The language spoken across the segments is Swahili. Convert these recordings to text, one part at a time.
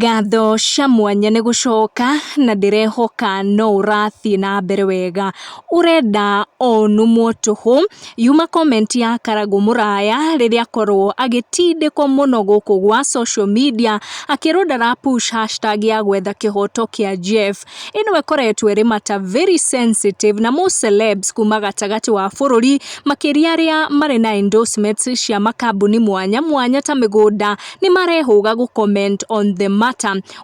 Ngatho cia mwanya nĩ gũcoka na ndĩrehoka no ũrathiĩ na mbere wega. Urenda onumwo tũhũ yuma comment ya Karangu mũraya rĩrĩa akorwo agĩtindĩkwo mũno gũkũ gwa social media akĩrũndara push hashtag ya gwetha kĩhoto kĩa Jeff. Ĩno ĩkoretwo ĩrĩ mata very sensitive na mo celebs kuma gatagatĩ wa bũrũri makĩria arĩa marĩ na endorsements cia makambuni mwanya mwanya ta mĩgũnda nĩ marehũga gũcomment on the matter.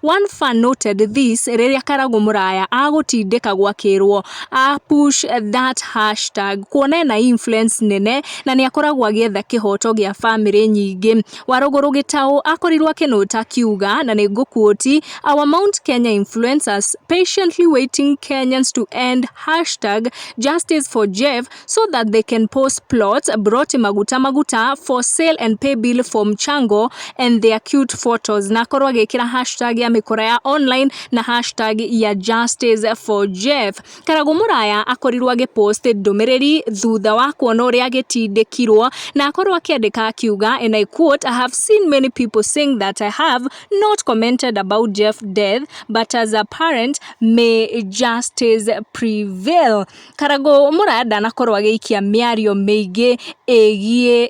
One fan noted this rĩrĩa Karangu mũraya agũtindĩka gwakĩrwo a push that hashtag kuona na influence nene na nĩ akoragwo agĩetha kĩhoto gĩa family nyingĩ. Warũgũrũ Gĩtaũ akorirwo akĩnota kiuga na nĩ ngũquote, our Mount Kenya influencers patiently waiting Kenyans to end hashtag justice for Jeff so that they can post plots brought maguta for sale and pay bill for mchango and their cute photos. Na akorwo agĩkĩra hashtag ya mĩkora ya online na hashtag ya justice for Jeff. Karangu mũraya akorirwo agĩpost ndũmĩrĩri thutha wa kuona ũrĩa agĩtindĩkirwo na akorwo akĩandĩka akiuga, and I quote, I have seen many people saying that I have not commented about Jeff's death, but as a parent may justice prevail. Karangu mũraya ndanakorwo agĩikia mĩario mĩingĩ ĩgiĩ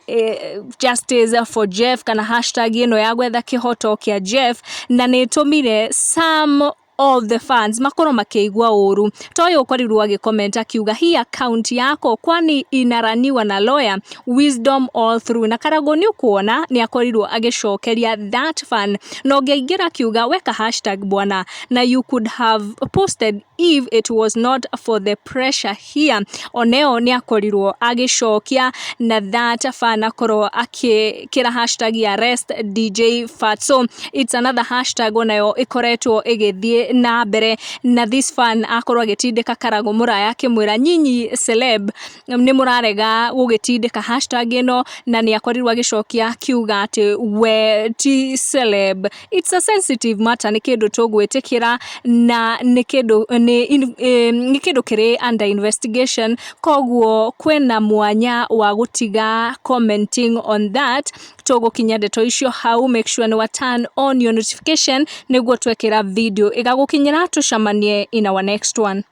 justice for Jeff kana hashtag ĩno ya gwetha kĩhoto kĩa Jeff, na nĩ tũmire some of the fans makorwo makĩigua ũru. Toyo ũkorirwo agĩcomment akiuga hii account yako kwani inaraniwa na lawyer wisdom all through. Na Karangu nĩ ũkuona nĩ akorirwo agĩcokeria that fan na ũngĩaingĩra akiuga weka hashtag bwana na you could have posted if it was not for the pressure here. Oneo nĩ akorirwo agĩcokia na that fan akorwo akĩkĩra hashtag ya rest DJ Fatso. It's another hashtag onayo ĩkoretwo ĩgĩthiĩ na mbere na this fan akorwo agĩtindĩka Karangu mũraya akĩmwĩra nyinyi celeb nĩ mũrarega gũgĩtindĩka hashtag ĩno, na nĩ akorirwo agĩcokia kiuga atĩ we ti celeb. It's a sensitive matter, nĩ kĩndũ tũgwĩtĩkĩra na nĩ kĩndũ kĩrĩ under investigation, koguo kwĩna mwanya wa gũtiga commenting on that. Tũgũkinya ndeto icio hau, make sure nĩ wa turn on your notification nĩguo twekĩra video igagũkinyĩra. Tucemanie in our next one.